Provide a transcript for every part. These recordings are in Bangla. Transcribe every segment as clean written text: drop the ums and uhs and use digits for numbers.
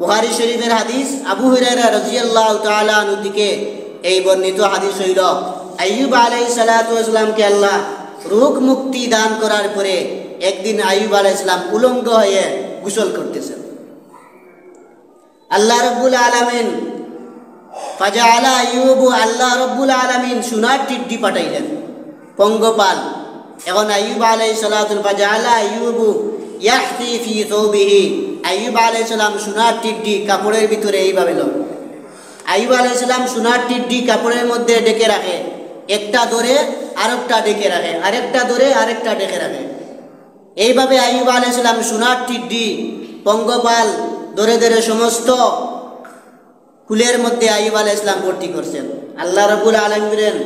বুখারী শরীফের হাদিস, আবু হুরায়রা রাদিয়াল্লাহু তাআলা আনহু থেকে এই বর্ণিত হাদিস হইল, আইয়ুব আলাইহিস সালাতু ওয়াস সালামকে আল্লাহ রোগ মুক্তি দান করার পরে একদিন আইয়ুব আলাইহিস সালাম উলঙ্গ হয়ে গোসল করতেছেন। আল্লাহ রাব্বুল আলামিন ফাজাআলা আইয়ুব, আল্লাহ রাব্বুল আলামিন সোনার টিড্ডি পাঠাইলেন, পঙ্গপাল। এখন আইয়ুব আলাইহিস সালাতু ফাজাআলা আইয়ুব ইয়াহতি ফি থাওবিহি, আইয়ুব আলাইহিস সালাম সোনার টিড্ডি কাপড়ের ভিতরে এইভাবে লো। আইয়ুব আলাইহিস সালাম সোনার টিড্ডি কাপড়ের মধ্যে ঢেকে রাখে, একটা ধরে আরেকটা ঢেকে রাখে, আরেকটা ধরে আরেকটা ঢেকে রাখে। এইভাবে আইয়ুব আলাইহিস সালাম সোনার টিড্ডি পঙ্গপাল ধরে ধরে সমস্ত কুলের মধ্যে আইয়ুব আলাইহিস সালাম ভর্তি করছেন। আল্লাহ রাব্বুল আলামিন বলেন,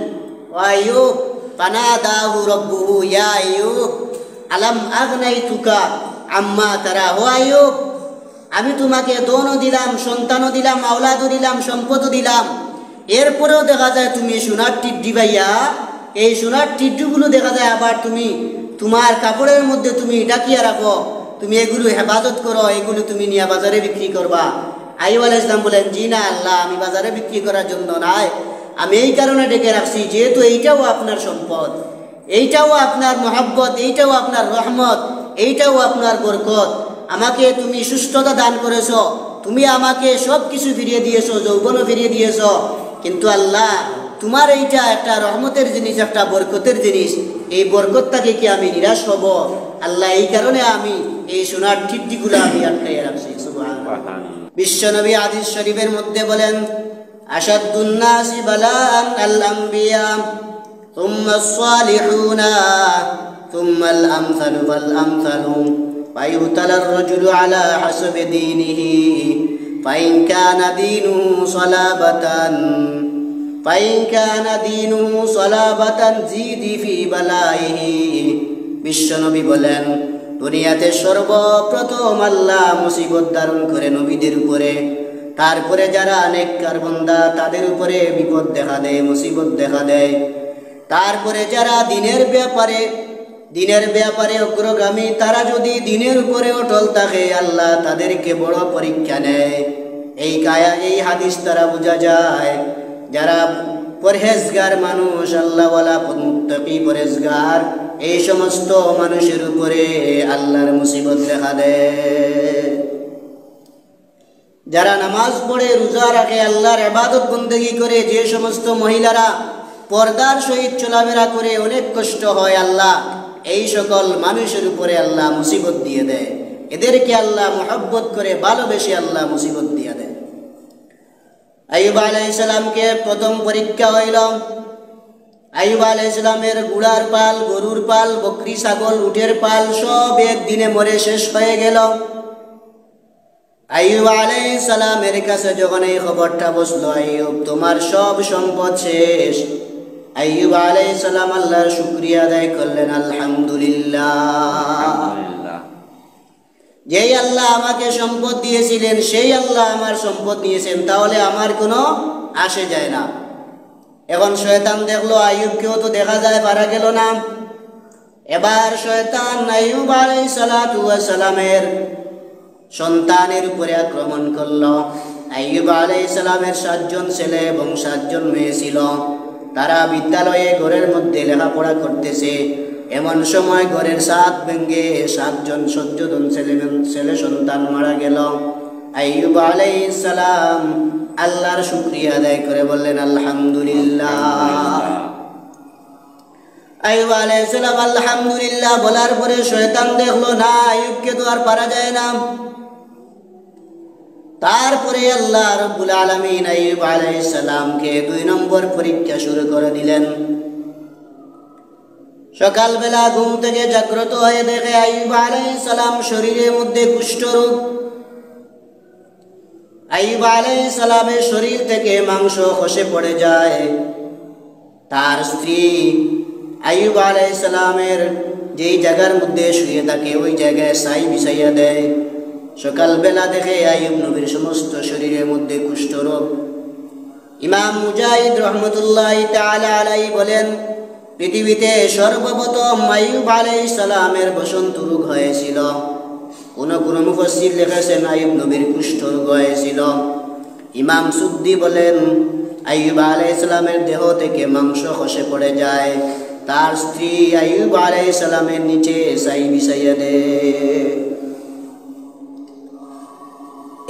ও আইয়ুব ফানাদাহু রাব্বুহু ইয়া আইয়ুব আলাম আগনাইতুকা আম্মা তারা, ও আইয়ুব আমি তোমাকে দনও দিলাম, সন্তানও দিলাম, আওলাদও দিলাম, সম্পদও দিলাম, এরপরেও দেখা যায় তুমি সোনার টিড্ডি পাইয়া, এই সোনার টিড্ডিগুলো দেখা যায় আবার তুমি তোমার কাপড়ের মধ্যে তুমি ডাকিয়া রাখো, তুমি এগুলো হেফাজত করো, এগুলো তুমি নিয়ে বাজারে বিক্রি করবা। আইয়ুব আলাইহিস সালাম বলেন, জি না আল্লাহ, আমি বাজারে বিক্রি করার জন্য নয়, আমি এই কারণে ডেকে রাখছি যেহেতু এইটাও আপনার সম্পদ, এইটাও আপনার মহব্বত, এইটাও আপনার রহমত, এইটাও আপনার বরকত। আমাকে তুমি সুস্থতা দান করেছো, তুমি আমাকে সব কিছু ফিরিয়ে দিয়েছো, যৌবনও ফিরিয়ে দিয়েছো, কিন্তু আল্লাহ তোমার এইটা একটা রহমতের জিনিস, একটা বরকতের জিনিস, এই বরকতটাকে কি আমি নিরাশ হব? আল্লাহ এই কারণে আমি এই সোনার টিড্ডিগুলো আমি আটকাইয়া রাখছি। সুবহানাল্লাহ। বিশ্বনবী হাদিস শরীফের মধ্যে বলেন, আশাদ্দুন নাসি বালাআন আল আমবিয়া সুম্মা সালিহুনা সুম্মা আল আমসালু ফাল আমসালু ফায়ুতালা আর-রাজুলু আলা হাসাবি দীনিহি ফাইন কানা দীনুহু সালাবাতান জিদি ফি বালাইহি। বিশ্বনবী বলেন, দুনিয়াতে সর্বপ্রথম আল্লাহ মুসিবত ধারণ করে নবীদের উপরে, তারপরে যারা নেককার বান্দা তাদের উপরে বিপদ দেখা দেয়, মুসিবত দেখা দেয়, তারপরে যারা দিনের ব্যাপারে অগ্রগামী, তারা যদি দিনের উপরে অটল থাকে আল্লাহ তাদেরকে বড় পরীক্ষা নেয়। এই হাদিস দ্বারা বোঝা যায় যারা পরহেজগার মানুষ, আল্লাহওয়ালা মুত্তাকি পরহেজগার, এই সমস্ত মানুষের উপরে আল্লাহর মুসিবত দেখা দেয়। যারা নামাজ পড়ে, রোজা রাখে, আল্লাহর ইবাদত বন্দেগী করে, যে সমস্ত মহিলারা পর্দার সহিত চলাফেরা করে অনেক কষ্ট হয়, আল্লাহ এই সকল মানুষের উপরে আল্লাহ মুসিবত দিয়ে দেয়। এদেরকে আল্লাহ মহব্বত করে ভালোবেসে আল্লাহ মুসিবত দিয়ে দেয়। আইয়ুব আলাইহিস সালামকে প্রথম পরীক্ষা হইল, আইয়ুব আলাইহিস সালামের ঘোড়ার পাল, গরুর পাল, বকরি, ছাগল, উটের পাল সব একদিনে মরে শেষ হয়ে গেল। আইয়ুব আলাইহিস সালামের কাছে যখন এই খবরটা বসলো, আইয়ুব তোমার সব সম্পদ শেষ, আইয়ুব আলাইহিস সালাম আল্লাহর শুকরিয়া আদায় করলেন, আলহামদুলিল্লাহ, যেই আল্লাহ আমাকে সম্পদ দিয়েছিলেন সেই আল্লাহ আমার সম্পদ নিয়েছেন, তাহলে আমার কোনো আসে যায় না। এখন শয়তান দেখলো আইয়ুবকেও তো দেখা যায় পারা গেল না। এবার শয়তান আইয়ুব আলাইহিস সালাতু ওয়াস সালামের সন্তানের উপরে আক্রমণ করলো। আইয়ুব আলাইহিস সালামের 7 জন ছেলে এবং 7 জন মেয়ে ছিল, তারা বিদ্যালয়ে ঘরের মধ্যে লেখাপড়া করতেছে। এমন সময় ঘরের ছাদ ভেঙে 7 জন ছেলে সন্তান মারা গেল। আইয়ুব আলাইহিস সালাম আল্লাহর শুকরিয়া আদায় করে বললেন, আলহামদুলিল্লাহ। আইয়ুব আলাইহিস সালাম আলহামদুলিল্লাহ বলার পরে শয়তান দেখলো না, আইয়ুবকে তো আর পারা যায় না। তারপরে আল্লাহ রাব্বুল আলামিন আইয়ুব আলাইহিস সালামকে 2 নম্বর পরীক্ষা শুরু করে দিলেন। সকালবেলা ঘুম থেকে জাগ্রত হয়ে দেখে আইয়ুব আলাইহিস সালাম শরীরের মধ্যে কুষ্ঠরোগ। আইয়ুব আলাইহিস সালামের শরীর থেকে মাংস খসে পড়ে যায়। তার স্ত্রী আইয়ুব আলাইহিস সালামের যেই জায়গার মধ্যে শুয়ে থাকে ওই জায়গায় ছাই বিছাইয়া দেয়। সকালবেলা দেখে আইয়ুব নবীর সমস্ত শরীরের মধ্যে কুষ্ঠরোগ। ইমাম মুজাহিদ রহমতুল্লাহি তাআলা আলাইহি বলেন, পৃথিবীতে সর্বপ্রথম আইয়ুব আলাইহিস সালামের বসন্ত রোগ হয়েছিল। কোন কোন মুফাসসির লিখেছেন আইয়ুব নবীর কুষ্ঠ রোগ হয়েছিল। ইমাম সুদ্দি বলেন আইয়ুব আলাইহিস সালামের দেহ থেকে মাংস খসে পড়ে যায়, তার স্ত্রী আইয়ুব আলাইহিস সালামের নিচে ছাই বিছাইয়া দেয়।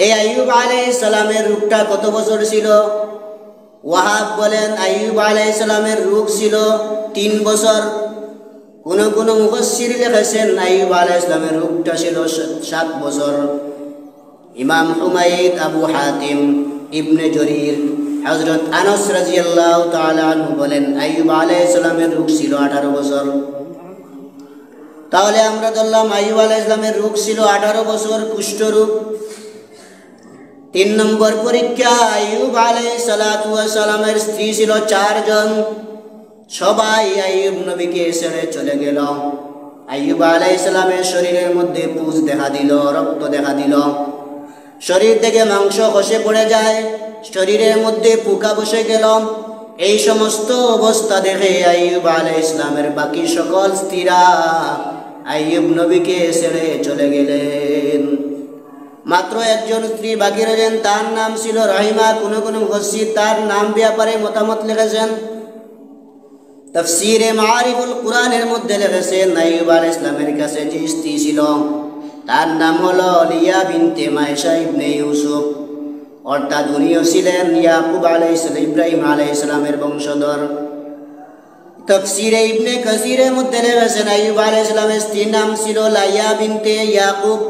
এই আইয়ুব আলাইহিস সালামের রোগটা কত বছর ছিল? ওয়াহাব বলেন আইয়ুব আলাইহিস সালামের রোগ ছিল 3 বছর। কোন কোন মুফাসসির লিখেছেন আইয়ুব আলাইহিস সালামের রোগটা ছিল 7 বছর। ইমাম হুমায়দ, আবু হাতিম, ইবনে জরির, হযরত আনাস রাদিয়াল্লাহু তাআলা আনহু বলেন আইয়ুব আলাইহিস সালামের রোগ ছিল 18 বছর। তাহলে আমরা ধরলাম আইয়ুব আলাইহিস সালামের রোগ ছিল 18 বছর, কুষ্ঠ রোগ। 3 নম্বর পরীক্ষা, আইয়ুব আলাইহিস সালাতু ওয়াস সালামের স্ত্রী ছিল 4 জন, সবাই আইয়ুব নবীকে ছেড়ে চলে গেল। আইয়ুব আলাইহিস সালামের শরীরের মধ্যে পুজ দেখা দিল, রক্ত দেখা দিল, শরীর থেকে মাংস খসে পড়ে যায়, শরীরের মধ্যে পোকা বসে গেল। এই সমস্ত অবস্থা দেখে আইয়ুব আলাইহিস সালামের বাকি সকল স্ত্রীরা আইয়ুব নবীকে ছেড়ে চলে গেলেন। মাত্র একজন স্ত্রী বাকি রইলেন, তার নাম ছিল রহিমা। কোন কোন মুফাসসির তার নাম ব্যাপারে মতামত লিখেছেন। তাফসীরে মাআরিফুল কুরআনের মধ্যে লিখেছেন আইয়ুব আলাইহিস সালামের কাছে যে স্ত্রী ছিল তার নাম হলো লিয়া বিনতে মাইশা ইবনে ইউসুফ, অর্থাৎ উনিও ছিলেন ইয়াকুব আলাইহিস সালাম, ইব্রাহিম আলাইহিস সালামের বংশধর। তাফসীরে ইবনে কাসিরের মধ্যে লিখেছেন আইয়ুব আলাইহিস সালামের স্ত্রীর নাম ছিল লাইয়া বিনতে ইয়াকুব।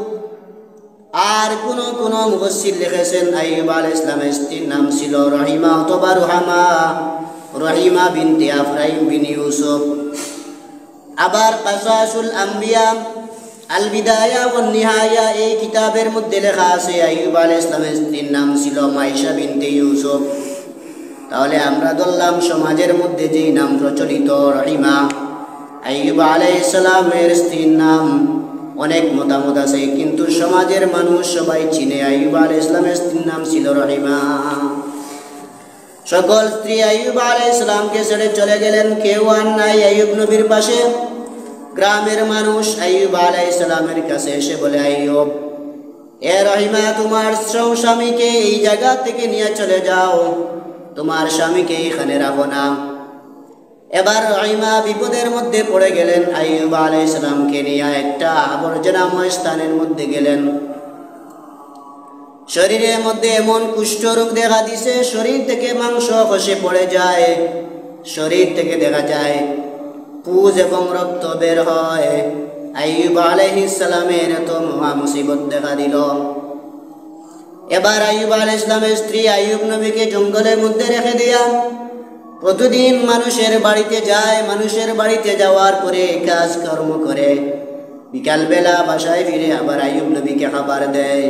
আর কোন কোন মুফাসসির লিখেছেন আইয়ুব আলাইহিস সালামের স্ত্রীর নাম ছিল রহিমা অথবা রুহামা, রহিমা বিনতে আফরাইম বিন ইউসুফ। আবার কাসাসুল আম্বিয়া আল বিদায়া ওয়ান নিহায়া এই কিতাবের মধ্যে লেখা আছে আইয়ুব আলাইহিস সালামের স্ত্রীর নাম ছিল মাইশা বিনতে ইউসুফ। তাহলে আমরা ধরলাম সমাজের মধ্যে যেই নাম প্রচলিত রহিমা, আইয়ুব আলাইহিস সালামের স্ত্রীর নাম অনেক মতামত আছে, কিন্তু সমাজের মানুষ সবাই চিনে আইয়ুব আলাইহিস সালামের স্ত্রীর নাম ছিল রহিমা। সকল স্ত্রী আইয়ুব আলাইহিস সালামকে ছেড়ে চলে গেলেন, কেউ আর নাই আইয়ুব নবীর পাশে। গ্রামের মানুষ আইয়ুব আলাইহিস সালামের কাছে এসে বলে, আইয়ুব, এ রহিমা, তোমার স্বামীকে এই জায়গা থেকে নিয়ে চলে যাও, তোমার স্বামীকে এখানে রাখো না। এবার রহিমা বিপদের মধ্যে পড়ে গেলেন, আইয়ুব আলাইহিস সালামকে নিয়ে একটা আবর্জনাময় স্থানের মধ্যে গেলেন। শরীরের মধ্যে এমন কুষ্ঠ রোগ দেখা দিছে, শরীর থেকে মাংস খসে পড়ে যায়, শরীর থেকে দেখা যায় পুজ এবং রক্ত বের হয়। আইয়ুব আলাইহিস সালামের এত মহা মুসিবত দেখা দিল। এবার আইয়ুব আলাইহিস সালামের স্ত্রী আইয়ুব নবীকে জঙ্গলের মধ্যে রেখে দিয়া প্রতিদিন মানুষের বাড়িতে যায়, মানুষের বাড়িতে যাওয়ার পরে কাজ কর্ম করে বিকালবেলা বাসায় ফিরে আবার আইয়ুব নবীকে খাবার দেয়।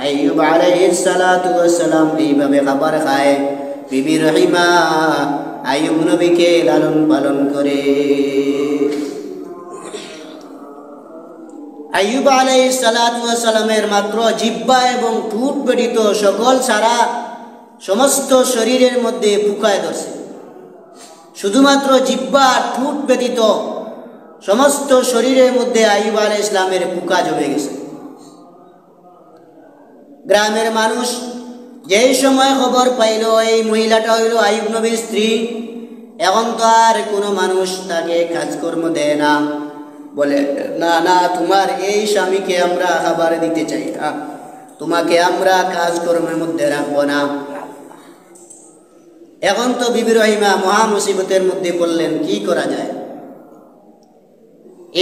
আইয়ুব আলাইহিস সালাতু ওয়াস সালাম এইভাবে খাবার খায়। বিবি রহিমা আইয়ুব নবীকে লালন পালন করে। আইয়ুব আলাইহিস সালাতু ওয়াস সালামের মাত্র জিহ্বা এবং ঠোঁট ব্যতীত সকল সারা সমস্ত শরীরের মধ্যে পোকায় ধরছে। শুধুমাত্র জিহ্বা ঠোঁট ব্যতীত সমস্ত শরীরের মধ্যে আইয়ুব আলাইহিস সালামের পোকা জমে গেছে। গ্রামের মানুষ যেই সময় খবর পাইল এই মহিলাটা হইল আইয়ুব নবীর স্ত্রী, এখন তো আর কোনো মানুষ তাকে কাজকর্ম দেয় না, বলে না না, তোমার এই স্বামীকে আমরা খাবার দিতে চাই না, তোমাকে আমরা কাজকর্মের মধ্যে রাখবো না। এখন তো বিবি রহিমা মহা মুসিবতের মধ্যে পড়লেন, কি করা যায়?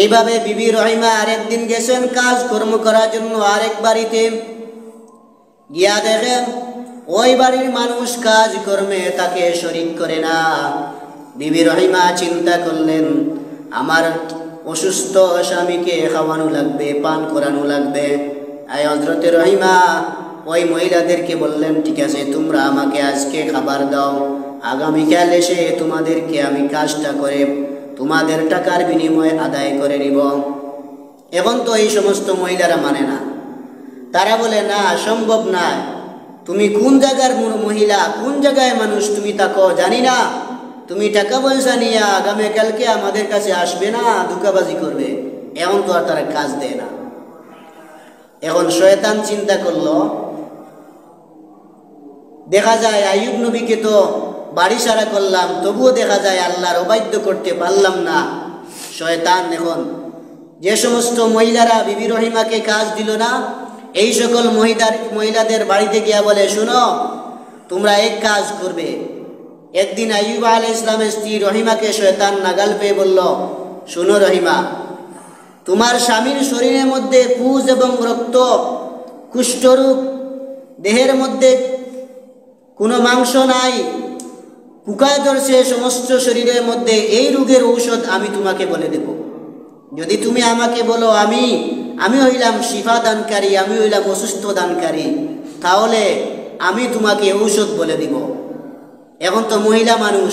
এইভাবে বিবি রহিমা আরেকদিন গেছেন কাজকর্ম করার জন্য আরেক বাড়িতে, গিয়া দেখেন ওই বাড়ির মানুষ কাজকর্মে তাকে শরীক করে না। বিবি রহিমা চিন্তা করলেন, আমার অসুস্থ স্বামীকে খাওয়ানো লাগবে, পান করানো লাগবে। আই হযরতে রহিমা ওই মহিলাদেরকে বললেন, ঠিক আছে, তোমরা আমাকে আজকে খাবার দাও, আগামীকাল এসে তোমাদেরকে আমি কাজটা করে তোমাদের টাকার বিনিময়ে আদায় করে নিব। এখন তো এই সমস্ত মহিলারা মানে না, তারা বলে না, সম্ভব না, তুমি কোন জায়গার মহিলা, কোন জায়গায় মানুষ তুমি থাকো জানি না, তুমি টাকা পয়সা নিয়ে আগামীকালকে আমাদের কাছে আসবে না, ধোঁকাবাজি করবে। এমন তো আর তারা কাজ দেয় না। এখন শয়তান চিন্তা করলো, দেখা যায় আইয়ুব নবীকে তো বাড়ি সারা করলাম, তবুও দেখা যায় আল্লাহর অবাধ্য করতে পারলাম না। শয়তান এখন যে সমস্ত মহিলারা বিবি রহিমাকে কাজ দিল না, এই সকল মহিলাদের বাড়িতে গিয়া বলে, শুনো তোমরা এক কাজ করবে। একদিন আইয়ুব আলাইহিস সালামের স্ত্রী রহিমাকে শয়তান নাগাল পেয়ে বলল, শুনো রহিমা, তোমার স্বামীর শরীরের মধ্যে পুজ এবং রক্ত, কুষ্ঠরোগ, দেহের মধ্যে কোনো মাংস নাই, পোকায় ধরছে সমস্ত শরীরের মধ্যে, এই রোগের ঔষধ আমি তোমাকে বলে দেব। যদি তুমি আমাকে বলো আমি হইলাম শিফা দানকারী, আমি হইলাম অসুস্থ দানকারী, তাহলে আমি তোমাকে ঔষধ বলে দিব। এখন তো মহিলা মানুষ,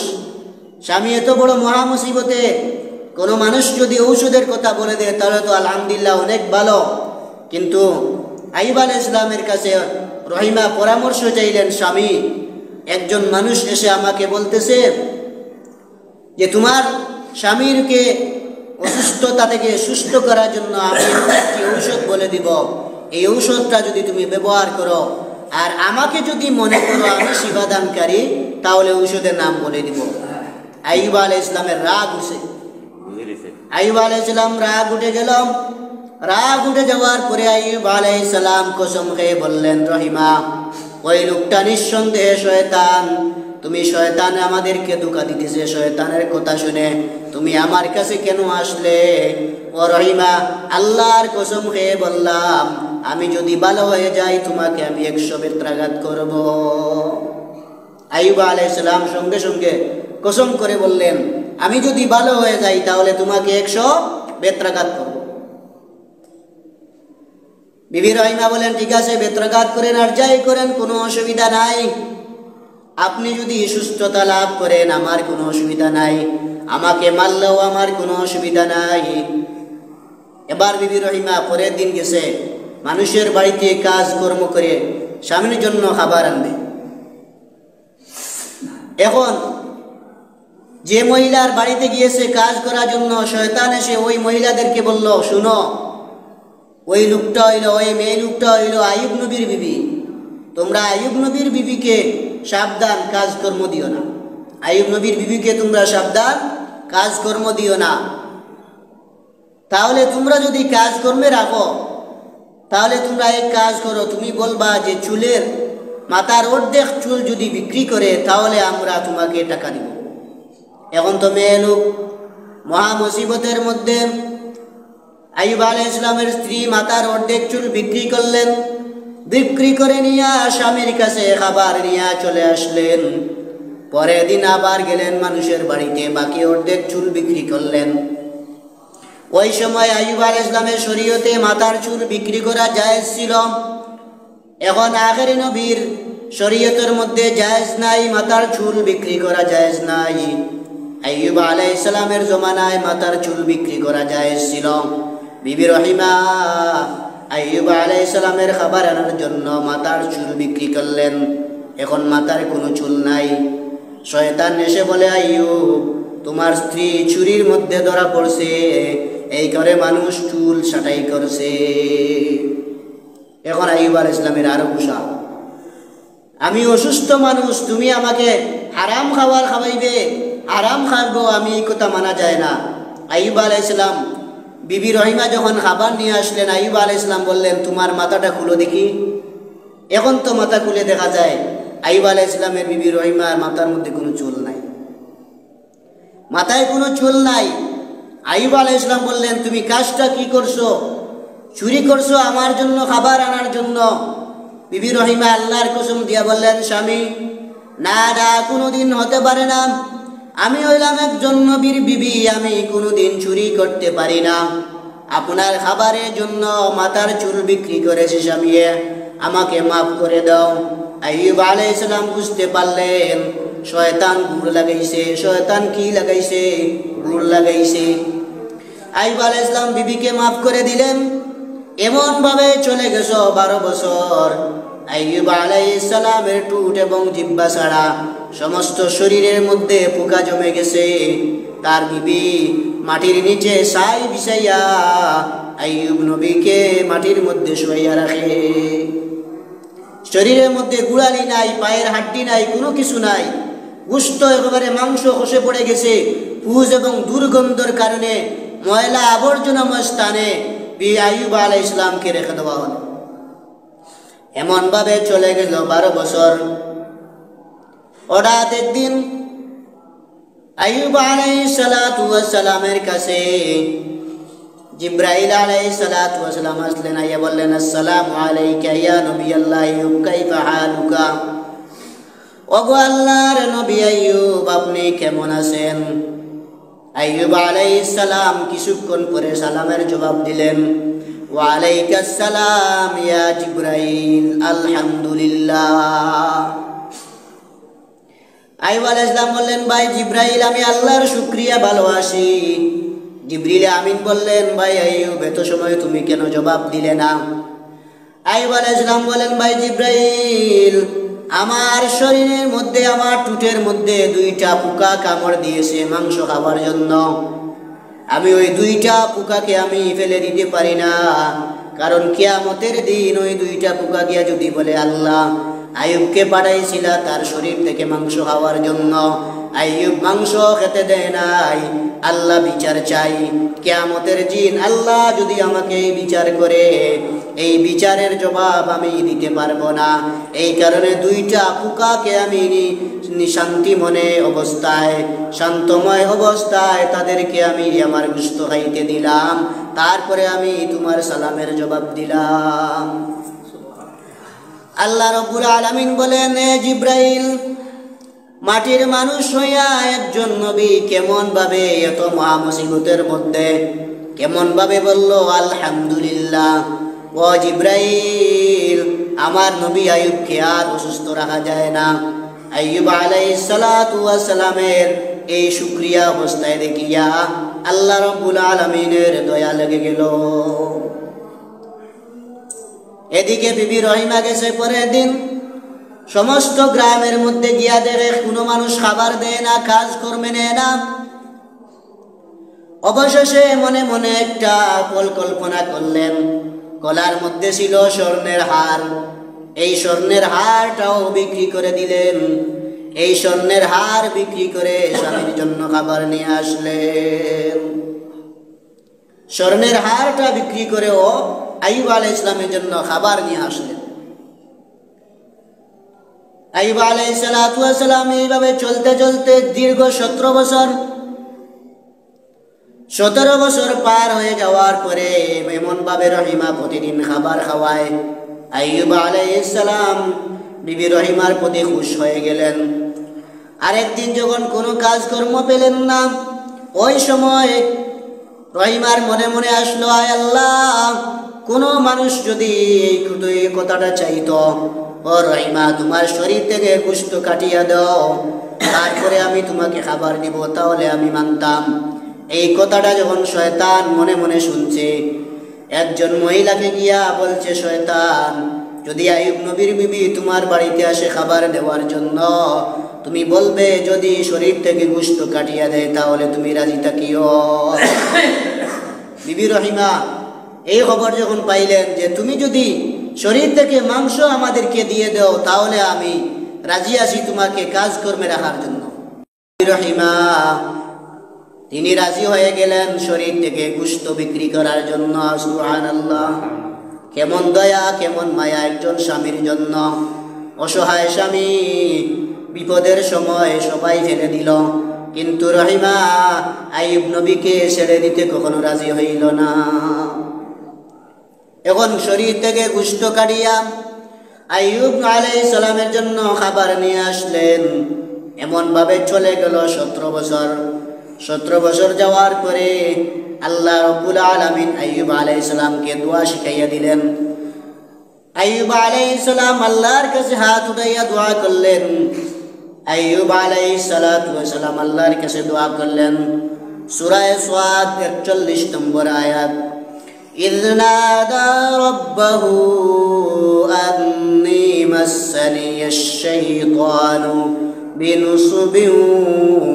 স্বামী এত বড় মহা মুসিবতে, কোনো মানুষ যদি ঔষধের কথা বলে দেয় তাহলে তো আলহামদুলিল্লাহ অনেক ভালো। কিন্তু আইয়ুব আলাইহিস সালামের কাছে রহিমা পরামর্শ চাইলেন, স্বামী একজন মানুষ এসে আমাকে বলতেছে যে তোমার স্বামীরকে অসুস্থতা থেকে সুস্থ করার জন্য আমি একটি ঔষধ বলে দিব, এই ঔষধটা যদি তুমি ব্যবহার করো আর আমাকে যদি মনে করো আমি শিফাদানকারী, তাহলে ঔষধের নাম বলে দিব। আইয়ুব আলাইহিস সালামের রাগ উঠে, আইয়ুব আলাইহিস সালাম রাগ উঠে গেল। রাগ উঠে যাওয়ার পরে আইয়ুব আলাইহিস সালাম কসম খেয়ে বললেন, রহিমা ওই লোকটা নিঃসন্দেহে শয়তান, তুমি শয়তান আমাদেরকে ধোঁকা দিতেছে, শয়তানের কথা শুনে তুমি আমার কাছে কেন আসলে? ও রহিমা, আল্লাহর কসম খেয়ে বললাম, আমি যদি ভালো হয়ে যাই তোমাকে আমি 100 বেত্রাঘাত করব। আইয়ুব আলাইহিস সালাম সঙ্গে সঙ্গে কসম করে বললেন, আমি যদি ভালো হয়ে যাই তাহলে তোমাকে 100 বেত্রাঘাত করব। বিবি রহিমা বলেন, ঠিক আছে বেত্রাঘাত করেন আর যাই করেন কোনো অসুবিধা নাই, আপনি যদি সুস্থতা লাভ করেন আমার কোনো অসুবিধা নাই, আমাকে মারলেও আমার কোনো অসুবিধা নাই। এবার বিবি রহিমা পরের দিন গেছে মানুষের বাড়িতে কাজ কর্ম করে স্বামীর জন্য খাবার আনবে। এখন যে মহিলার বাড়িতে গিয়েছে কাজ করার জন্য, শয়তান এসে ওই মহিলাদেরকে বলল, শুনো ওই লোকটা হইল, ওই মেয়ে লোকটা হইল আইয়ুব নবীর বিবি, তোমরা আইয়ুব নবীর বিবিকে সাবধান কাজকর্ম দিও না, আইয়ুব নবীর বিবিকে তোমরা সাবধান কাজকর্ম দিও না। তাহলে তোমরা যদি কাজকর্মে রাখো তাহলে তোমরা এক কাজ করো, তুমি বলবা যে চুলের মাথার অর্ধেক চুল যদি বিক্রি করে তাহলে আমরা তোমাকে টাকা দিব। এখন তো মেয়ে লোক মহা মুসিবতের মধ্যে, আইয়ুব আলাইহিস সালামের স্ত্রী মাথার অর্ধেক চুল বিক্রি করলেন, বিক্রি করে নিয়ে স্বামীর কাছে খাবার নিয়ে চলে আসলেন। পরের দিন আবার গেলেন মানুষের বাড়িতে, বাকি অর্ধেক চুল বিক্রি করলেন। ওই সময় আইয়ুব আলাইহিস সালামের শরীয়তে মাথার চুল বিক্রি করা জায়েজ ছিল, এখন আখেরি নবীর শরীয়তের মধ্যে জায়েজ নাই, মাথার চুল বিক্রি করা জায়েজ নাই। আইয়ুব আলাইহিস সালামের জমানায় মাথার চুল বিক্রি করা জায়েজ ছিল। বিবি রহিমা আইয়ুব আলাইহিস সালামের খাবার আনার জন্য মাথার চুল বিক্রি করলেন, এখন মাথার কোনো চুল নাই। শয়তান এসে বলে, আইয়ুব তোমার স্ত্রী চুরির মধ্যে ধরা পড়ছে, এই করে মানুষ চুল ছাঁটাই করছে। এখন আইয়ুব আলাইহিস সালামের আরো গুসা, আমি অসুস্থ মানুষ, তুমি আমাকে হারাম খাবার খাওয়াইবে, হারাম খাবো, আমি এই কথা মানা যায় না। আইয়ুব আলাইহিস সালাম বিবি রহিমা যখন খাবার নিয়ে আসলেন, আইয়ুব আলাইহিস সালাম বললেন, তোমার মাথাটা খুলো দেখি। এখন তো মাথা খুলে দেখা যায় আইয়ুব আলাইহিস সালামের বিবি রহিমার মাথার মধ্যে কোনো চুল নাই, মাথায় কোনো চুল নাই। আইয়ুব আলাইহিস সালাম বললেন, তুমি কাজটা কি করছো? চুরি করছো আমার জন্য খাবার আনার জন্য? বিবি রহিমা আল্লাহর কসম দিয়া বললেন, স্বামী না না, কোনোদিন হতে পারে না, আমি হইলাম একজন নবীর বিবি, আমি কোনোদিন চুরি করতে পারি না, আপনার খাবারের জন্য মাথার চুল বিক্রি করেছি স্বামী, আমাকে মাফ করে দাও। আইয়ুব আলাইহিস সালাম বুঝতে পারলেন শয়তান গুড় লাগাইছে। শয়তান কি লাগাইছে? গুড় লাগাইছে। আইয়ুব আলাইহিস সালাম বিবিকে মাফ করে দিলেন। এমন ভাবে চলে গেল 12 বছর। আইয়ুব আলাইহিস সালামের টুট এবং জিহ্বা ছাড়া সমস্ত শরীরের মধ্যে পোকা জমে গেছে। তার বিবি মাটির নিচে ছাই বিছাইয়া আইয়ুব নবীকে মাটির মধ্যে শুয়াইয়া রাখে। শরীরের মধ্যে গুড়ালি নাই, পায়ের হাড্ডি নাই, কোনো কিছু নাই, গোশত একেবারে মাংস খসে পড়ে গেছে। পুজ এবং দুর্গন্ধের কারণে ময়লা আবর্জনাময় স্থানে আইয়ুব আলাইহিস সালামকে রেখে দেওয়া হলো। এমন ভাবে চলে গেল 12 বছর। হঠাৎ একদিন আইয়ুব আলাইহিস সালামের কাছে জিবরাইল আলাইহিস সালাম আসলেন। আইয়া বললেন, আসসালামু আলাইকা ইয়া নবী আল্লাহ আইয়ুব, কাইফা হালুকা? ওগো আল্লাহর নবী আইয়ুব, আপনি কেমন আছেন? আইয়ুব আলাইহিস সালাম কিছুক্ষণ পরে সালামের জবাব দিলেন, ওয়া আলাইকাস সালাম ইয়া জিবরাইল, আলহামদুলিল্লাহ। আইয়ুব আলাইহিস সালাম বললেন, ভাই জিবরাইল, আমি আল্লাহর শুকরিয়া ভালোবাসি। জিবরিল আমিন বললেন, ভাই আইয়ুব, এত সময় তুমি কেন জবাব দিলে না? আইয়ুব আলাইহিস সালাম বলেন, ভাই জিবরাইল, আমার শরীরের মধ্যে, আমার টুটের মধ্যে 2টা পোকা কামড় দিয়েছে মাংস খাবার জন্য। আমি ওই 2টা পোকাকে আমি ফেলে দিতে পারি না, কারণ কিয়ামতের দিন ওই 2টা পোকা গিয়া যদি বলে আল্লাহ আইয়ুবকে পাঠাইছিলা তার শরীর থেকে মাংস খাওয়ার জন্য, আইয়ুব মাংস খেতে দেয় নাই, আল্লাহ বিচার চাই। কিয়ামতের দিন আল্লাহ যদি আমাকে বিচার করে, এই বিচারের জবাব আমি দিতে পারবো না। এই কারণে 2টা পোকাকে আমি শান্তি মনে অবস্থায়, শান্তময় অবস্থায় তাদেরকে আমি আমার গোশত খাইতে দিলাম, তারপরে আমি তোমার সালামের জবাব দিলাম। আল্লাহ রাব্বুল আলামিন বলেন, জিবরাইল, মাটির মানুষ হইয়া একজন নবী কেমন ভাবে এত মহা মুসিবতের মধ্যে কেমন ভাবে বলল আলহামদুলিল্লাহ? ও জিবরাইল, আমার নবী আইয়ুবকে আর অসুস্থ রাখা যায় না। আইয়ুব আলাইহিস সালামের এই শুকরিয়া অবস্থায় দেখিয়া আল্লাহ রাব্বুল আলামিনের দয়া লেগে গেল। এদিকে বিবি রহিমা গেছে পরের দিন, সমস্ত গ্রামের মধ্যে গিয়া দেখে কোনো মানুষ খাবার দেয় না, কাজ কর্মে নেয় না। অবশেষে মনে মনে একটা পরিকল্পনা করলেন। গলার মধ্যে ছিল স্বর্ণের হার, এই স্বর্ণের হারটাও বিক্রি করে দিলেন। এই স্বর্ণের হার বিক্রি করে স্বামীর জন্য খাবার নিয়ে আসলেন। স্বর্ণের হারটা বিক্রি করেও আইয়ুব আলাইহিস সালামের জন্য খাবার নিয়ে আসলেন। আইয়ুব আলাইহিস সালাম এইভাবে চলতে চলতে দীর্ঘ 17 বছর 17 বছর পার হয়ে যাওয়ার পরে এমন ভাবে রহিমা প্রতিদিন খাবার খাওয়ায়, আইয়ুব আলাইহিস সালাম বিবি রহিমার প্রতি খুশ হয়ে গেলেন। আরেকদিন যখন কোনো কাজকর্ম পেলেন না, ওই সময় রহিমার মনে মনে আসলো, আয় আল্লাহ, কোনো মানুষ যদি এই কথাটা চাইতো, ও রহিমা, তোমার শরীর থেকে গোশত কাটিয়া দাও, তারপরে আমি তোমাকে খাবার দিব, তাহলে আমি মানতাম। এই কথাটা যখন শয়তান মনে মনে শুনছে, একজন মহিলাকে গিয়া বলছে, শয়তান, যদি আইয়ুব নবীর বিবি তোমার বাড়িতে আসে খাবার দেওয়ার জন্য, তুমি বলবে যদি শরীর থেকে গোশত কাটিয়া দেয় তাহলে তুমি রাজি থাকিও। বিবি রহিমা এই খবর যখন পাইলেন যে তুমি যদি শরীর থেকে মাংস আমাদেরকে দিয়ে দাও তাহলে আমি রাজি আছি তোমাকে কাজ কর্মে রাখার জন্য। বিবি রহিমা তিনি রাজি হয়ে গেলেন শরীর থেকে গোশত বিক্রি করার জন্য। সুবহানাল্লাহ, কেমন দয়া, কেমন মায়া একজন স্বামীর জন্য। অসহায় স্বামী, বিপদের সময় সবাই ফেলে দিল, কিন্তু রহিমা আইয়ুব নবীকে ছেড়ে দিতে কখনো রাজি হইল না। এখন শরীর থেকে গোশত কাটিয়া আইয়ুব আলাইহিস সালামের জন্য খাবার নিয়ে আসলেন। এমন ভাবে চলে গেল 17 বছর। 17 বছর যাওয়ার পরে আল্লাহ রাব্বুল আলামিন আইয়ুব আলাইহিস সালামকে দোয়া শিখাইয়া দিলেন। আইয়ুব আলাইহিস সালাম আল্লাহর কাছে হাত উঠাইয়া দোয়া করলেন। আইয়ুব আলাইহিস সালাম আল্লাহর কাছে দোয়া করলেন। সূরা সাদ 41 নম্বর আয়াত, ইয নাদা রাব্বাহু আন্নী মাসসানিয়াশ শাইতানু বিনুসবিন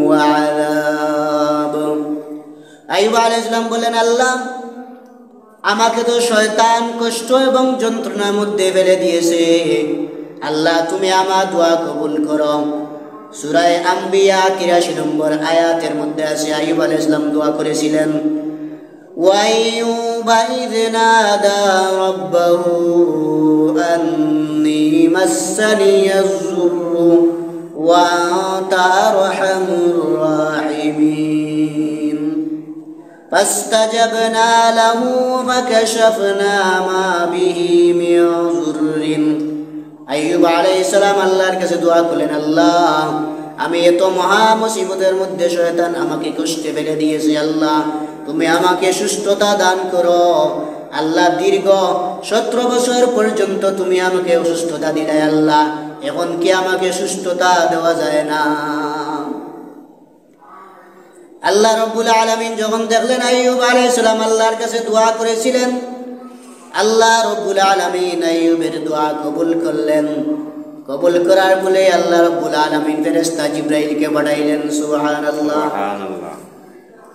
ওয়া আযাব। আইয়ুব আলাইহিস সালাম বলেন, আল্লাহ, আমাকে তো শয়তান কষ্ট এবং যন্ত্রণার মধ্যে ফেলে দিয়েছে। আল্লাহ তুমি আমার দোয়া কবুল করো। সূরা আম্বিয়া ৮৩ নম্বর আয়াতের মধ্যে আছে আইয়ুব আলাইহিস সালাম দোয়া করেছিলেন, وأيوب إذ نادى ربه أني مسني الضر وأنت أرحم الراحمين فاستجبنا له فكشفنا ما به من ضر। আইয়ুব আলাইহিস সালাম আল্লাহর কাছে দোয়া করলেন, আল্লাহ আমি এত মহা মুসিবতের মধ্যে শয়তান আমাকে কষ্টে ফেলে দিয়েছে, আল্লাহ তুমি আমাকে সুস্থতা দান করো। আল্লাহ দীর্ঘ 17 বছর পর্যন্ত তুমি আমাকে অসুস্থতা দিলে, আল্লাহ এখন কি আমাকে সুস্থতা দেওয়া যায় না? আল্লাহ রাব্বুল আলামিন যখন দেখলেন আইয়ুব আলাইহিস সালাম আল্লাহর কাছে দোয়া করেছিলেন, আল্লাহ রাব্বুল আলামিন আইয়ুবের দোয়া কবুল করলেন। কবুল করার বলে আল্লাহ রাব্বুল আলামিন ফেরেশতা জিবরাইলকে পাঠাইলেন। সুবহানাল্লাহ।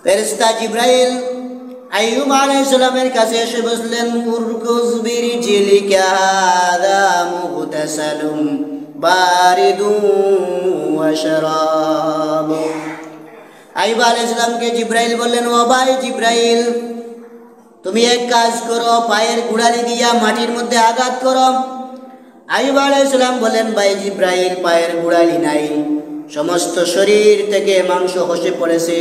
ফেরেশতা জিবরাইল আইয়ুব আলাইহিস সালামের কাছে এসে বসলেন, উরকুজ বিরিজিলিকা হাযা মুগতাসালুম বারিদুন ওয়া শারাব। আইয়ুব আলাইহিস সালামকে জিবরাইল বললেন, ও ভাই জিবরাইল, তুমি এক কাজ করো, পায়ের গোড়ালি দিয়া মাটির মধ্যে আঘাত করো। আইয়ুব আলাইহিস সালাম বলেন, ভাই জিবরাইল পায়ের গোড়ালি নাই, সমস্ত শরীর থেকে মাংস খসে পড়েছে,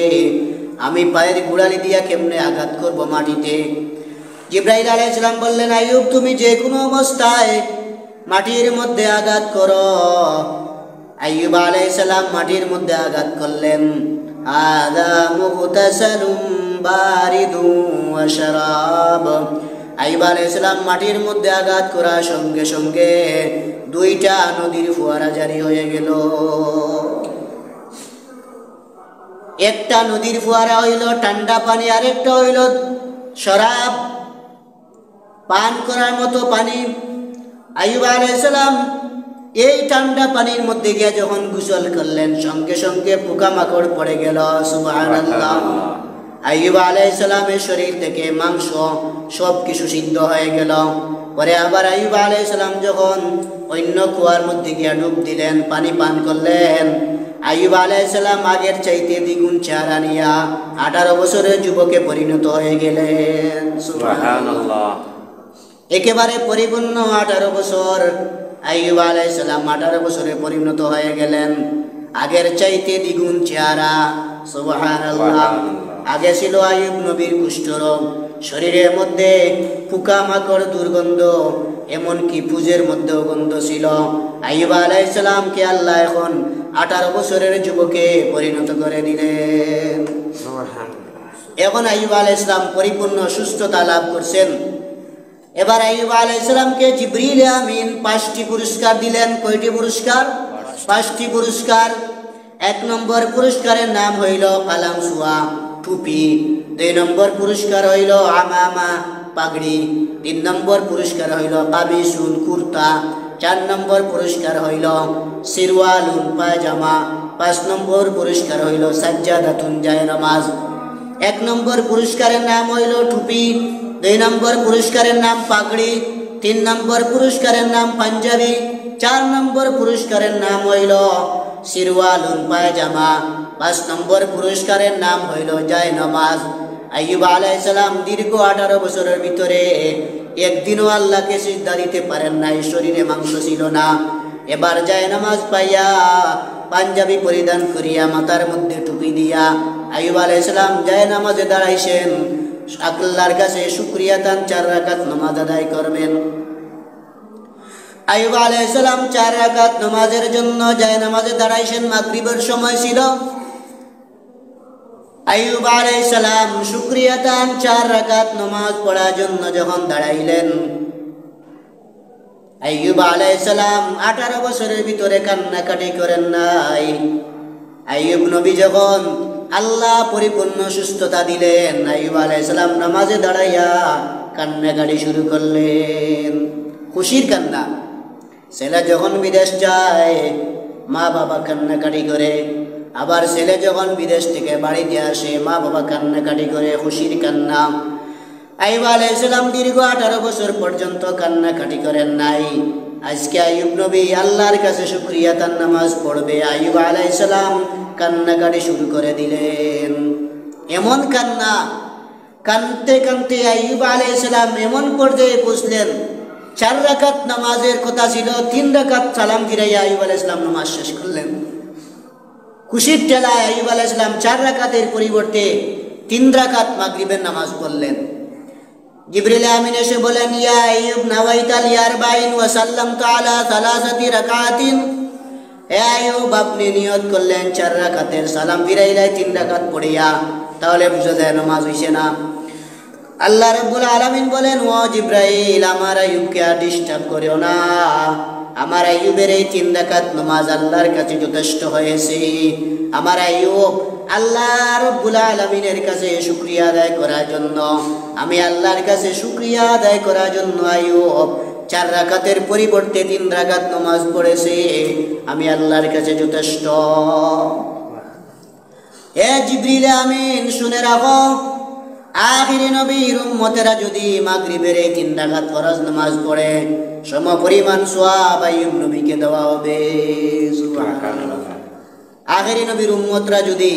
আমি পায়ের গোড়ালি দিয়া কেমনে আঘাত করব মাটিতে? জিবরাইল আলাইহিস সালাম বললেন, আইয়ুব তুমি যে কোনো অবস্থায় মাটির মধ্যে আঘাত করো। আইয়ুব আলাইহিস সালাম মাটির মধ্যে আঘাত করলেন। হাযা মুগতাসালুম বারিদুন ওয়া শারাব। আইয়ুব আলাইহিস সালাম মাটির মধ্যে আঘাত করার সঙ্গে সঙ্গে 2টা নদীর ফোয়ারা জারি হয়ে গেল। একটা নদীর ফোয়ারা হইল ঠান্ডা পানি, আরেকটা হইল শরাব, পান করার মতো পানি। আইয়ুব আলাইহিস সালাম এই ঠান্ডা পানির মধ্যে গিয়ে যখন গোসল করলেন, সঙ্গে সঙ্গে পোকামাকড় পড়ে গেল। সুবহানাল্লাহ। আইয়ুব আলাইহিস সালামের শরীর থেকে মাংস সব কিছু সিদ্ধ হয়ে গেল। পরে আবার আইয়ুব আলাইহিস সালাম যখন অন্য কুয়ার মধ্যে গিয়ে ডুব দিলেন, পানি পান করলেন, আইয়ুব আলাইহিস সালাম আগের চাইতে দ্বিগুণ চেহারা নিয়া 18 বছরের যুবকে পরিণত হয়ে গেলেন। সুবহানাল্লাহ। একেবারে পরিপূর্ণ 18 বছর আইয়ুব আলাইহিস সালাম 18 বছরে পরিণত হয়ে গেলেন, আগের চাইতে দ্বিগুণ চেহারা। সুবহানাল্লাহ। আগে ছিল আইয়ুব নবীর কুষ্ঠরোগ, শরীরের মধ্যে পোকামাকড় দুর্গন্ধ, এমনকি পুজের মধ্যেও গন্ধ ছিল। আইয়ুব আলাইহিস সালামকে আল্লাহ এখন 18 বছরের যুবকে পরিণত করে দিলেন। এখন আইয়ুব আলাইহিস সালাম পরিপূর্ণ সুস্থতা লাভ করছেন। এবার আইয়ুব আলাইহিস সালামকে জিবরিল আমিন 5টি পুরস্কার দিলেন। কয়টি পুরস্কার? 5টি পুরস্কার। 1 নম্বর পুরস্কারের নাম হইল কালাম সুয়া, টুপি। 2 নম্বর পুরস্কার হইল আমামা, পাগড়ি। 3 নম্বর পুরস্কার হইল কাবিসুন, কুর্তা। 4 নম্বর পুরস্কার হইল সিরওয়ালুন, পায়জামা। 5 নম্বর পুরস্কার হইল সাজ্জাদাতুন, জায়নামাজ। 1 নম্বর পুরস্কারের নাম হইল টুপি, 2 নম্বর পুরস্কারের নাম পাগড়ি, 3 নম্বর পুরস্কারের নাম পাঞ্জাবি, 4 নম্বর পুরস্কারের নাম হইল সিরওয়ালুন, পায়জামা। 5 নম্বর পুরস্কারের নাম হইল জায়নামাজ। আইয়ুব আলাইহিস সালাম দীর্ঘ 18 বছরের ভিতরে একদিনও আল্লাহকে সিজদা দিতে পারেন নাই, শরীরে মাংস ছিল না। এবার জায়নামাজ পাইয়া, পাঞ্জাবি পরিধান করিয়া, মাথার মধ্যে টুপি দিয়া আইয়ুব আলাইহিস সালাম জায়নামাজে দাঁড়াইছেন। আল্লাহর কাছে শুকরিয়া দান 4 রাকাত নামাজ আদায় করবেন। আইয়ুব আলাইহিস সালাম 4 রাকাত নামাজের জন্য জায়নামাজে দাঁড়াইছেন। মাগরিবের সময় ছিল। আইয়ুব আলাইহিস সালাম শুকরিয়া দান 4 রাকাত নামাজ পড়ার জন্য যখন দাঁড়াইলেন, আইয়ুব আলাইহিস সালাম 18 বছরের ভিতরে কান্নাকাটি করেন নাই। আইয়ুব নবী যখন আল্লাহ পরিপূর্ণ সুস্থতা দিলেন, আইয়ুব আলাইহিস সালাম নামাজে দাঁড়াইয়া কান্নাকাটি শুরু করলেন, খুশির কান্না। ছেলে যখন বিদেশ যায়, মা বাবা কান্নাকাটি করে। আবার ছেলে যখন বিদেশ থেকে বাড়িতে আসে, মা বাবা কান্নাকাটি করে, খুশির কান্না। আইয়ুব আলাইহিস সালাম দীর্ঘ 18 বছর পর্যন্ত কান্নাকাটি করেন নাই। আজকে আইয়ুব নবী আল্লাহর কাছে শুকরিয়া তার নামাজ পড়বে, আইয়ুব আলাইহিস সালাম কান্নাকাটি শুরু করে দিলেন। এমন কান্না, কানতে কানতে আইয়ুব আলাইহিস সালাম এমন পর্যায়ে পৌঁছলেন, 4 রাকাত নামাজের কথা ছিল, 3 রাকাত সালাম ফিরাইয়া আইয়ুব আলাইহিস সালাম নামাজ শেষ করলেন। খুশির ঠেলায় আইয়ুব আলাইহিস সালাম 4 রাকাতের পরিবর্তে 3 রাকাত মাগরিবের নামাজ পড়লেন। জিবরিল আমিন এসে বলেন, ইয়া আইয়ুব নাওয়াইতাল ইয়ারবাইন ওয়া সাল্লামতু আলা সালাসাতি রাকাতিন। হে আইয়ুব, আপনি নিয়ত করলেন 4 রাকাতের, সালাম ফিরাইলাই 3 রাকাত পড়িয়া, তাহলে বুঝা যায় নামাজ হইছে না। আল্লাহ রাব্বুল আলামিন বলেন, ও জিবরাইল, আমার আইয়ুবকে আর ডিস্টার্ব করিও না, আমার আইয়ুবের এই 3 রাকাত নামাজ আল্লাহর কাছে যথেষ্ট হয়েছে। আমার আইয়ুব আল্লাহ রাব্বুল আলামিনের কাছে শুকরিয়া আদায় করার জন্য, আমি আল্লাহর কাছে শুকরিয়া আদায় করার জন্য আইয়ুব 4 রাকাতের পরিবর্তে 3 রাকাত নামাজ পড়েছে, আমি আল্লাহর কাছে যথেষ্ট। হে জিবরিল আমিন, শুনে রাখো, আখিরি নবীর উম্মতেরা যদি মাগরিবের এই 3 রাকাত ফরজ নামাজ পড়ে, সমপরিমাণ সওয়াব আইয়ুব নবীকে দেওয়া হবে। সুবহানাল্লাহ। আখিরি নবীর উম্মতরা যদি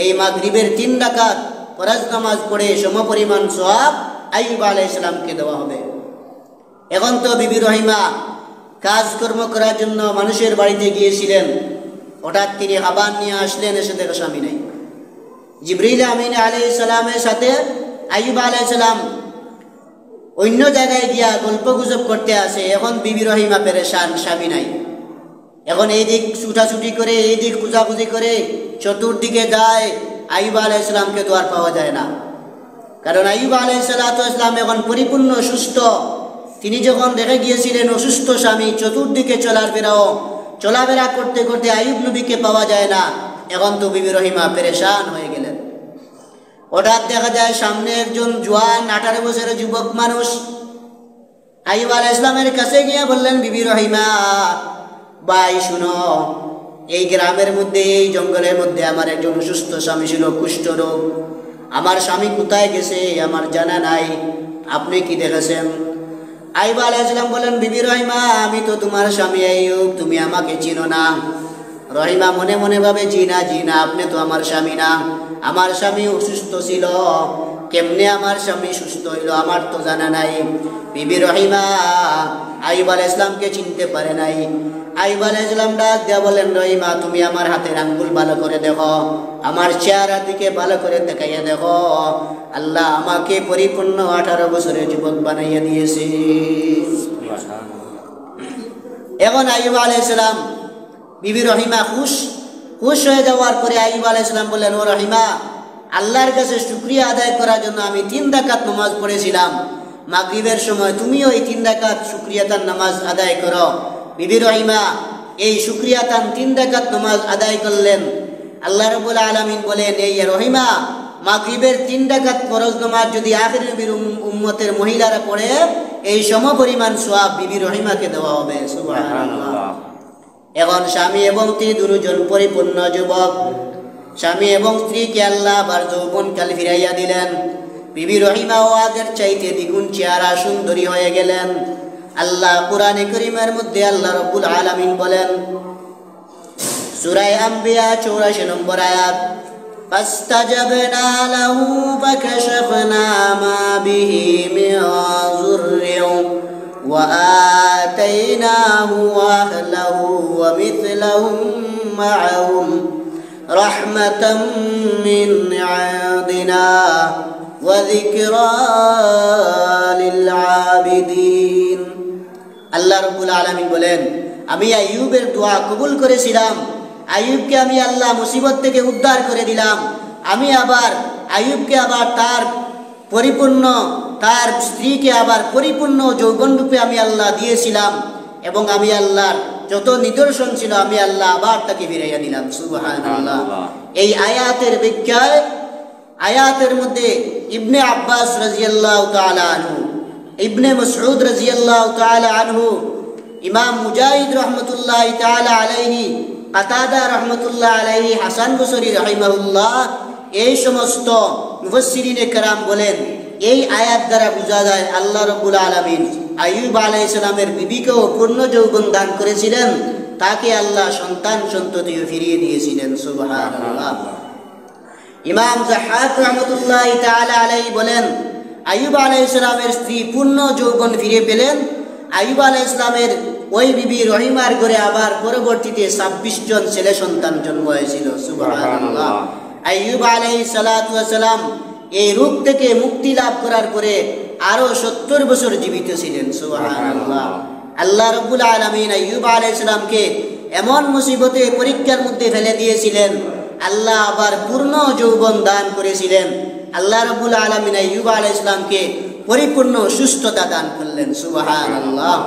এই মাগরিবের 3 রাকাত ফরজ নামাজ পড়ে, সমপরিমাণ সওয়াব আইয়ুব আলাইহিস সালামকে দেওয়া হবে। এখন তো বিবি রহিমা কাজকর্ম করার জন্য মানুষের বাড়িতে গিয়েছিলেন, হঠাৎ তিনি খাবার নিয়ে আসলেন, এসে দেখে স্বামী নেই। জিবরিল আমিন আলাইহিস সালামের সাথে আইয়ুব আলাইহিস সালাম অন্য জায়গায় গিয়া গল্প গুজব করতে আসে। এখন বিবি রহিমা পেরেশান, স্বামী নাই। এখন এই দিক ছুটাছুটি করে, এই দিক খুঁজাখুঁজি করে চতুর্দিকে যায়, আইয়ুব আলাইহিস সালামকে তো আর পাওয়া যায় না। কারণ আইয়ুব আলাইহিস সালাম এখন পরিপূর্ণ সুস্থ। তিনি যখন দেখে গিয়েছিলেন অসুস্থ স্বামী, চতুর্দিকে চলাফেরা করতে করতে আইয়ুব নবীকে পাওয়া যায় না। এখন তো বিবি রহিমা পেরেশান হয়ে গেলেন। হঠাৎ দেখা যায় সামনে একজন জোয়ান 18 বছরের যুবক মানুষ আইয়ুব আলাইহিস সালামের কাছে গিয়ে বললেন, বিবি রহিমা, ভাই শুনো, এই গ্রামের মধ্যে, এই জঙ্গলের মধ্যে আমার একজন অসুস্থ স্বামী ছিল, কুষ্ঠ রোগ। আমার স্বামী কোথায় গেছে আমার জানা নাই, আপনি কি দেখেছেন? আইয়ুব আলাইহিস সালাম বলেন, বিবি রহিমা, আমি তো তোমার স্বামী আইয়ুব, তুমি আমাকে চিনো না। রহিমা মনে মনে ভাবে, জি না, আপনি তো আমার স্বামী না, আমার স্বামী অসুস্থ ছিল, কেমনে আমার স্বামী সুস্থ হইল আমার তো জানা নাই। বিবি রহিমা আইয়ুব আলাইহিস সালামকে চিনতে পারে নাই। আইয়ুব আলাইহিস সালাম ডাক দিয়া বলেন, রহিমা, তুমি আমার হাতের আঙ্গুল ভালো করে দেখো, আমার চেহারার দিকে ভালো করে দেখাইয়া দেখো, আল্লাহ আমাকে পরিপূর্ণ 18 বছরের যুবক বানাইয়া দিয়েছে। এখন আইয়ুব আলাইহিস সালাম, বিবি রহিমা খুশ হয়ে যাওয়ার পরে আইয়ুব আলাইহিস সালাম বললেন, ও রহিমা, আল্লাহর কাছে শুকরিয়া আদায় করার জন্য আমি 3 রাকাত নামাজ পড়েছিলাম মাগরিবের সময়, তুমিও এই 3 রাকাত শুকরিয়াতান নামাজ আদায় করো। বিবি রহিমা এই শুকরিয়াতান 3 রাকাত নামাজ আদায় করলেন। আল্লাহ রাব্বুল আলামিন বলেন, এই রহিমা, মাগরিবের 3 রাকাত ফরজ নামাজ যদি আখির নবীর উম্মতের মহিলারা পড়ে, এই সমপরিমাণ সওয়াব বিবি রহিমাকে দেওয়া হবে। সুবহানাল্লাহ। এখন স্বামী এবং স্ত্রী দুজন পরিপূর্ণ যুবক। স্বামী এবং স্ত্রীকে আল্লাহ আবার যৌবনকাল ফিরাইয়া দিলেন। বিবি রহিমাও আগের চাইতে দ্বিগুণ চেহারা সুন্দরী হয়ে গেলেন। আল্লাহ কুরআনে কারীমের মধ্যে আল্লাহ রাব্বুল আলামিন বলেন, সূরা আম্বিয়া 84 নম্বর আয়াত, ফাস্তাজাবনা লাহু ফাকাশাফনা মা বিহি মিন যুররিন ওয়া আতাইনাহু আহলাহু ওয়া মিথলাহুম মা'আহুম রাহমাতাম মিন ইনদিনা ওয়া যিকরা লিল আবিদিন। আল্লাহ রাব্বুল আলামিন বলেন, আমি আইয়ুবের দোয়া কবুল করেছিলাম। আইয়ুবকে আমি আল্লাহ মুসিবত থেকে উদ্ধার করে দিলাম। আমি আবার আইয়ুবকে আবার তার স্ত্রীকে আবার পরিপূর্ণ যৌবনরূপে আমি আল্লাহ দিয়েছিলাম, এবং আমি আল্লাহর যত নিদর্শন ছিল আমি আল্লাহ আবার তাকে ফিরাইয়া দিলাম। সুবহানাল্লাহ। এই আয়াতের ব্যাখ্যায়, আয়াতের মধ্যে ইবনে আব্বাস রাদিয়াল্লাহু তাআলা আনহু, ইবনে মাসউদ রাদিয়াল্লাহু তাআলা আনহু, ইমাম মুজাহিদ রাহমাতুল্লাহি তাআলা আলাইহি, কাতাদা রাহমাতুল্লাহ আলাইহি, হাসান বসরি রাহিমাহুল্লাহ, এই সমস্ত মুফাসসিরিনে কেরাম বলেন, এই আয়াত দ্বারা বোঝা যায় আল্লাহ রাব্বুল আলামিন আইয়ুব আলাইহিস সালামের বিবিকেও পূর্ণ যৌবন দান করেছিলেন, তাকে আল্লাহ সন্তান সন্ততিও ফিরিয়ে দিয়েছিলেন। সুবহানাল্লাহ। ইমাম যাহাক রাহমাতুল্লাহি তাআলা আলাইহি বলেন, আইয়ুব আলাইহিস সালামের স্ত্রী পূর্ণ যৌবন ফিরে পেলেন। আইয়ুব আলাইহিস সালামের ওই বিবি রহিমার ঘরে আবার পরবর্তীতে 26 জন ছেলে সন্তান জন্ম হয়েছিল। সুবহানাল্লাহ। আইয়ুব আলাইহিস সালাতু ওয়াস সালাম এই রূপ থেকে মুক্তি লাভ করার পরে আরো 70 বছর জীবিত ছিলেন। সুবহানাল্লাহ। আল্লাহ রাব্বুল আলামিন আইয়ুব আলাইহিস সালামকে এমন মুসিবতে পরীক্ষার মধ্যে ফেলে দিয়েছিলেন, আল্লাহ আবার পূর্ণ যৌবন দান করেছিলেন। আল্লাহ রাব্বুল আলামিন আইয়ুব আলাইহিস সালামকে পরিপূর্ণ সুস্থতা দান করলেন। সুবহানাল্লাহ।